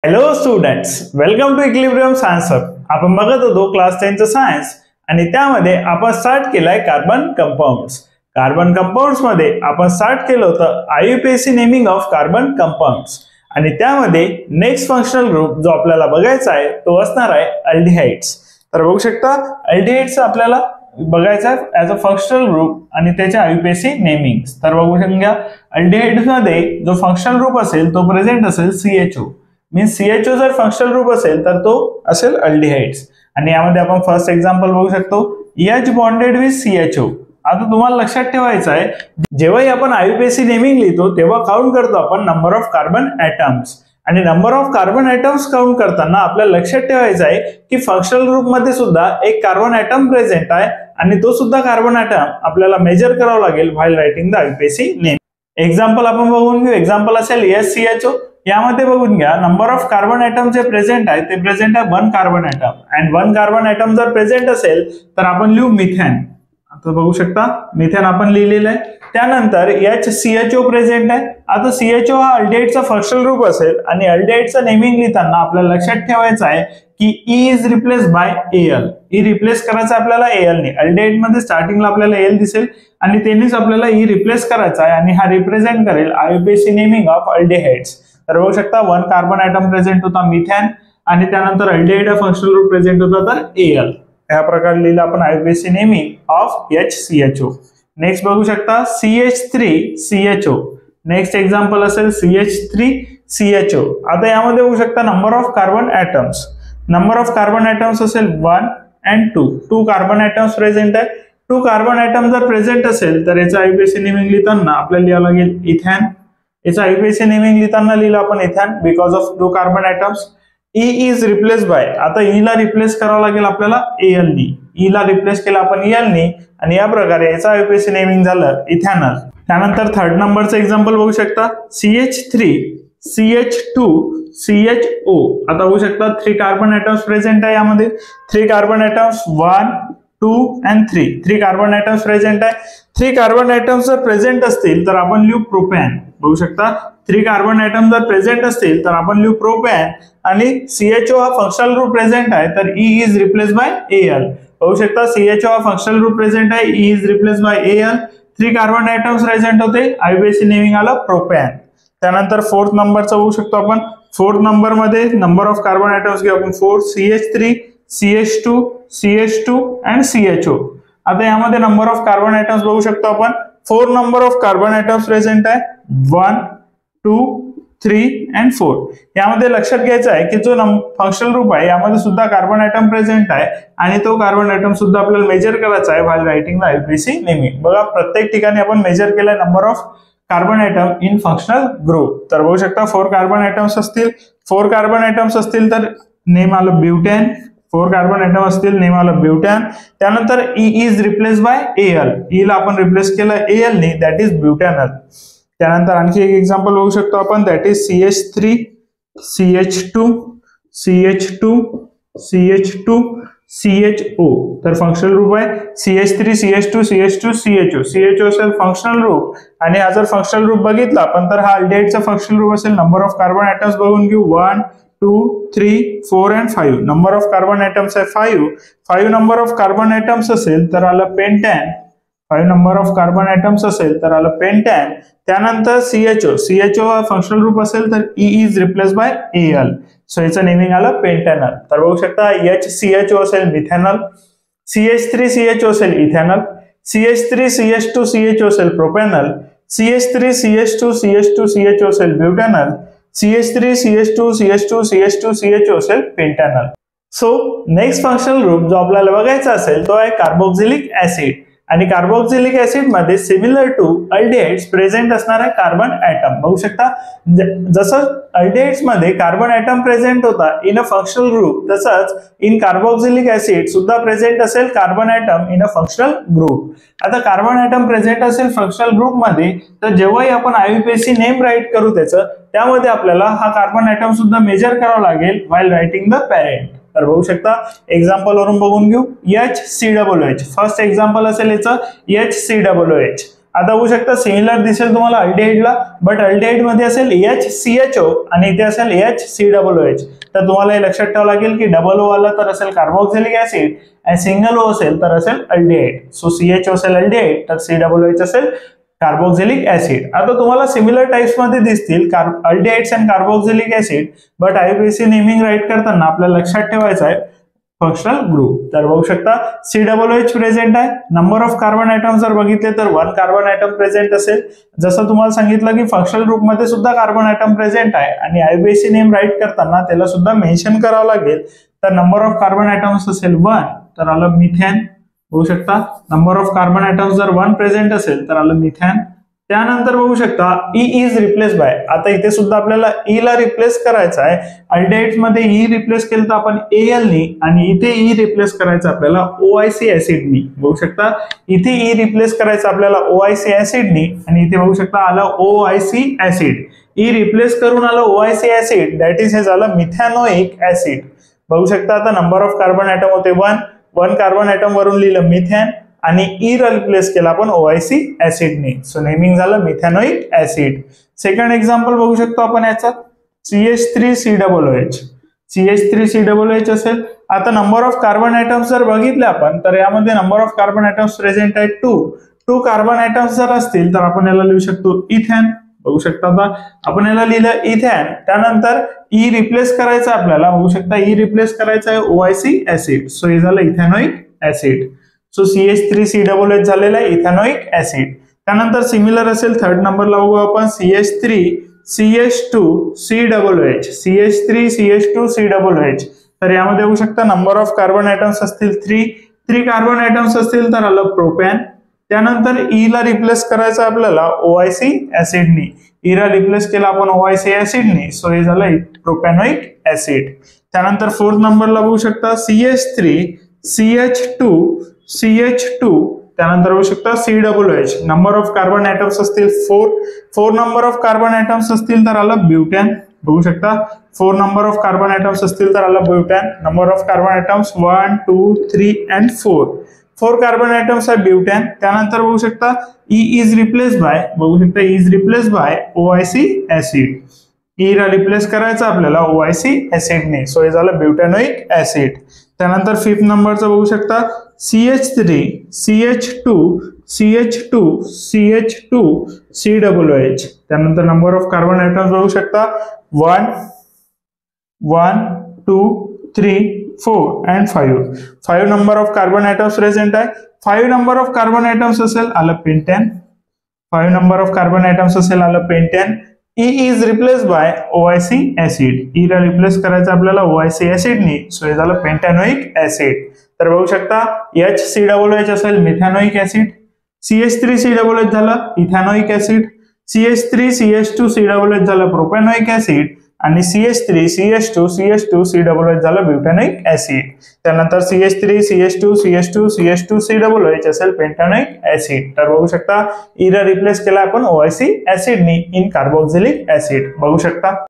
Hello students, welcome to equilibrium science hub. आपण बघत होतो क्लास 10चं सायन्स आणि त्यामध्ये आपण स्टार्ट केलाय कार्बन कंपाऊंड्स. कार्बन कंपाऊंड्स मध्ये आपण स्टार्ट केलं होतं IUPAC naming of carbon compounds आणि त्यामध्ये नेक्स्ट फंक्शनल ग्रुप जो आपल्याला बघायचा आहे तो असणार आहे अल्डिहाइड्स. तर बघू शकता अल्डिहाइड्स आपल्याला बघायचा ऍज अ फंक्शनल ग्रुप आणि त्याचे IUPAC नेमिंग. तर बघू शकता अल्डिहाइड्स मध्ये जो फंक्शनल ग्रुप असेल तो प्रेझेंट असेल CHO. मीन्स CHO जर फंक्शनल ग्रुप असेल तर तो असेल अल्डिहाइड्स. आणि यामध्ये आपण फर्स्ट एक्झाम्पल बघू शकतो H बॉन्डेड विथ CHO. आता तुम्हाला लक्षात ठेवायचं आहे जेव्हाही आपण IUPAC नेमिंग लिहितो तेव्हा काउंट करतो आपण नंबर ऑफ कार्बन ॲटम्स आणि number of carbon atoms count करताना आपल्याला लक्षात ठेवायचं आहे की फंक्शनल ग्रुप मध्ये सुद्धा एक कार्बन ॲटम प्रेझेंट आहे आणि तो सुद्धा कार्बन ॲटम आपल्याला मेजर करावा लागेल while writing the IUPAC name. Example आपण बघून घेऊ. एक्झाम्पल असेल SCHO. यामध्ये बघून घ्या नंबर ऑफ कार्बन ॲटम जे प्रेझेंट आहे ते प्रेझेंट आहे 1 carbon atom and 1 carbon atom जर प्रेझेंट असेल तर आपण लिहू मिथेन. आता बघू शकता मिथेन आपण लिहिलेलं आहे. त्यानंतर HCHO प्रेझेंट आहे. आता CHO हा अल्डिहाइडचा फंक्शनल ग्रुप असेल आणि अल्डिहाइडचं नेमिंग लिहिताना आपल्याला लक्षात ठेवायचं आहे की E is replace by AL. E replace करायचं आपल्याला AL ने. अल्डिहाइड मध्ये स्टार्टिंगला आपल्याला AL दिसेल आणि त्यांनीच आपल्याला E रिप्लेस करायचा आहे आणि हा रिप्रेझेंट करेल IUPAC नेमिंग ऑफ अल्डिहाइड्स. तर बघू शकता 1 कार्बन ॲटम प्रेझेंट होता मिथेन आणि त्यानंतर अल्डिहाइड हा फंक्शनल ग्रुप प्रेझेंट होता तर AL. या प्रकारे लिहिलं आपण IUPAC naming of HCHO. Next बघू शकता CH3CHO. नेक्स्ट एक्झाम्पल असेल CH3CHO. आता यामध्ये बघू शकता number of carbon atoms. Number of carbon atoms असेल 1 and 2. 2 कार्बन ॲटम्स प्रेझेंट आहे. 2 कार्बन ॲटम जर प्रेझेंट असेल तर याचं IUPAC नेमिंग लिहिताना आपल्याला लिहावं लागेल इथॅन. याचं IUPAC नेमिंग लिहिताना लिहिलं आपण ethane because of 2 carbon atoms. E is replace by. आता E ला रिप्लेस करावं लागेल आपल्याला AL नी. E ला रिप्लेस केला आपण AL नी आणि या प्रकारे याचं IUPAC नेमिंग झालं इथॅनॉल. त्यानंतर थर्ड नंबरचं एक्झाम्पल बघू शकता CH3 CH2 CHO. आता बघू शकता 3 कार्बन ॲटम्स प्रेझेंट आहे. यामध्ये 3 carbon atoms 1 2 and 3. 3 carbon atoms present आहे. 3 कार्बन ॲटम्स जर प्रेझेंट असतील तर आपण लिहू प्रोपॅन. बघू शकता 3 कार्बन ॲटम जर प्रेझेंट असतील तर आपण लिहू प्रोपॅन आणि CHO हा फंक्शनल ग्रुप प्रेझेंट आहे तर E is replace by AL. बघू शकता CHO हा फंक्शनल ग्रुप प्रेझेंट आहे. E is replace by AL. 3 carbon atoms present होते. IUPAC नेमिंग आलं प्रोपॅन. त्यानंतर फोर्थ नंबरचं बघू शकतो आपण. फोर्थ नंबर मध्ये नंबर ऑफ कार्बन ॲटम्स घेऊ आपण 4 CH3 CH2 CH2 and CHO. आता यामध्ये नंबर ऑफ कार्बन ॲटम्स बघू शकतो आपण 4 number of carbon atoms present आहे 1 2 3 and 4. यामध्ये लक्षात घ्यायचं आहे की जो फंक्शनल ग्रुप आहे यामध्ये सुद्धा कार्बन ॲटम प्रेझेंट आहे आणि तो कार्बन ॲटम सुद्धा आपल्याला मेजर करायचा आहे while writing the IUPAC naming. बघा प्रत्येक ठिकाणी आपण मेजर केलाय number of carbon atom in functional group. तर बघू शकता 4 कार्बन ॲटम्स असतील. 4 कार्बन ॲटम्स असतील तर नेम आलं ब्युटॅन. 4 कार्बन ॲटम असतील नेम आलं ब्युटॅन. त्यानंतर E is replace by AL. E ला आपण रिप्लेस केलं AL ने दॅट इज ब्युटॅनॉल. त्यानंतर आणखी एक एक्झाम्पल बघू शकतो आपण that is CH3 CH2 CH2 CH2 CHO. तर फंक्शनल ग्रुप आहे CH3 CH2 CH2 CHO. CHO असेल फंक्शनल ग्रुप आणि हा जर फंक्शनल ग्रुप बघितला आपण तर हा अल्डिहाइडचा फंक्शनल ग्रुप असेल. नंबर ऑफ कार्बन ॲटम्स बघून घेऊ 1 2 3 4 and 5. Number of carbon atoms आहे 5. 5 नंबर ऑफ कार्बन ॲटम्स असेल तर आलं पेंटॅन. 5 नंबर ऑफ कार्बन ॲटम्स असेल तर आलं पेंटॅन. त्यानंतर CHO हा फंक्शनल ग्रुप असेल तर E is replace by AL. So याचं नेमिंग आलं पेंटॅनॉल. तर बघू शकता HCHO असेल मिथेनॉल. CH3CHO असेल इथेनॉल. CH3 CH2 CHO असेल propanol. CH3 CH2 CH2 CHO असेल butanol. CH3 CH2 CH2 CH2 CHO असेल pentanol. So next functional group जो आपल्याला बघायचा असेल तो आहे कार्बोक्सिलिक ऍसिड आणि कार्बोक्सिलिक ऍसिड मध्ये सिमिलर टू अल्डिहाइड्स प्रेझेंट असणार आहे कार्बन ॲटम. बघू शकता जसं अल्डिहाइड्स मध्ये कार्बन ॲटम प्रेझेंट होता इन अ फंक्शनल ग्रुप तसंच इन कार्बोक्सिलिक ऍसिड सुद्धा प्रेझेंट असेल carbon atom in a functional group. आता कार्बन ॲटम प्रेझेंट असेल फंक्शनल ग्रुप मध्ये तर जेव्हाही आपण IUPAC नेम राईट करू त्यामध्ये आपल्याला हा कार्बन ॲटम सुद्धा मेजर करावा लागेल व्हाईल रायटिंग द पॅरेंट. तर बघू शकता एक्झाम्पल वरून बघून घेऊ HCOOH. फर्स्ट एक्झाम्पल असेल याचं HCOOH. आता बघू शकता सिमिलर दिसेल तुम्हाला अल्डिहाइडला, बट अल्डिहाइड मध्ये असेल HCHO आणि इथे असेल HCOOH. तर तुम्हाला हे लक्षात ठेवावं लागेल की डबल ओ आला तर असेल कार्बोक्सिलिक ऍसिड आणि सिंगल ओ असेल तर असेल अल्डिहाइड. सो CHO असेल अल्डिहाइड तर COOH असेल कार्बोक्सिलिक ऍसिड. आता तुम्हाला सिमिलर टाइप्स मध्ये दिसतील aldehydes and carboxylic acid, but IUPAC naming write करताना आपल्याला लक्षात ठेवायचं आहे फंक्शनल ग्रुप. तर बघू शकता COOH प्रेझेंट आहे. नंबर ऑफ कार्बन आयटम जर बघितले तर 1 कार्बन आयटम प्रेझेंट असेल. जसं तुम्हाला सांगितलं की फंक्शनल ग्रुप मध्ये सुद्धा कार्बन आयटम प्रेझेंट आहे आणि IUPAC नेम राईट करताना त्याला सुद्धा मेन्शन करावं लागेल. तर नंबर ऑफ कार्बन आयटम्स असेल 1 तर आलं मिथेन. बघू शकता नंबर ऑफ कार्बन आयटम्स जर 1 प्रेझेंट असेल तर आलं मिथेन. त्यानंतर बघू शकता E इज रिप्लेस बाय. आता इथे सुद्धा आपल्याला E ला रिप्लेस करायचं आहे. अल्डिहाइड्स मध्ये E रिप्लेस केलं तर आपण Al नी आणि इथे E रिप्लेस करायचं आपल्याला OIC ऍसिडनी. बघू शकता इथे E रिप्लेस करायचं आपल्याला OIC ऍसिडनी आणि इथे बघू शकता आलं OIC ऍसिड. E रिप्लेस करून आलं OIC ऍसिड, दॅट इज हे झालं मिथॅनोइक ऍसिड. बघू शकता आता नंबर ऑफ कार्बन आयटम होते 1 कार्बन आयटम वरून लिहिलं मिथेन आणि E ला रिप्लेस केला आपण OIC ऍसिडने. सो नेमिंग झालं मिथॅनोइक ऍसिड. सेकंड एक्झाम्पल बघू शकतो आपण याचा CH3COOH. CH3COOH असेल. आता नंबर ऑफ कार्बन आयटम्स जर बघितले आपण तर यामध्ये number of carbon items present आहे 2 कार्बन आयटम्स जर असतील तर आपण याला लिहू शकतो इथेन. बघू शकता आता आपण याला लिहिलं इथेन. त्यानंतर E रिप्लेस करायचं आपल्याला. बघू शकता E रिप्लेस करायचं आहे OIC ऍसिड. सो हे झालं इथेनोइक ऍसिड. सो CH3COOH झालेला आहे इथेनोइक ऍसिड. त्यानंतर सिमिलर असेल थर्ड नंबरला बघू आपण CH3CH2COOH. CH3CH2COOH. तर यामध्ये बघू शकता नंबर ऑफ कार्बन आयटम्स असतील 3 कार्बन आयटम्स असतील तर आलं प्रोपॅन. त्यानंतर E ला रिप्लेस करायचं आपल्याला OIC ऍसिडनी. E ला रिप्लेस केला आपण OIC ऍसिडनी. सो हे झालं प्रोपॅनोइक ऍसिड. त्यानंतर फोर्थ नंबरला बघू शकता CH3CH2CH2. त्यानंतर बघू शकता COOH. Number of carbon items असतील 4 नंबर ऑफ कार्बन आयटम्स असतील तर आलं ब्युटॅन. बघू शकता 4 नंबर ऑफ कार्बन आयटम्स असतील तर आलं butane. Number of carbon items 1 2 3 and 4 carbon items आहे ब्युटॅन. त्यानंतर बघू शकता E इज रिप्लेस बाय. बघू शकता E is replace bye OIC acid. E ला रिप्लेस करायचं आपल्याला OIC ऍसिडने. सो हे झालं ब्युटॅनोइक ऍसिड. त्यानंतर फिफ्थ नंबरचं बघू शकता CH3CH2CH2CH2COOH. त्यानंतर नंबर ऑफ कार्बन आयटम्स बघू शकता 1 2 3 4 and 5 number of carbon items present आहे. 5 नंबर ऑफ कार्बन आयटम्स असेल आलं पेंटॅन. 5 नंबर ऑफ कार्बन आयटम्स असेल आलं पेंटॅन. E is replace bye OIC acid. E ला रिप्लेस करायचं आपल्याला OIC ऍसिडनी. सो हे झालं पेंटॅनोइक ऍसिड. तर बघू शकता HCOOH असेल मिथॅनोइक ऍसिड. CH3COOH झालं इथॅनोइक ऍसिड. CH3CH2COOH झालं प्रोपॅनोइक ऍसिड आणि CH3CH2CH2COOH झालं ब्युटॅनोइक ऍसिड. त्यानंतर CH3CH2CH2CH2COOH असेल पेंटॅनोइक ऍसिड. तर बघू शकता E ला रिप्लेस केला आपण OIC ऍसिडनी इन कार्बोक्सिलिक ऍसिड. बघू शकता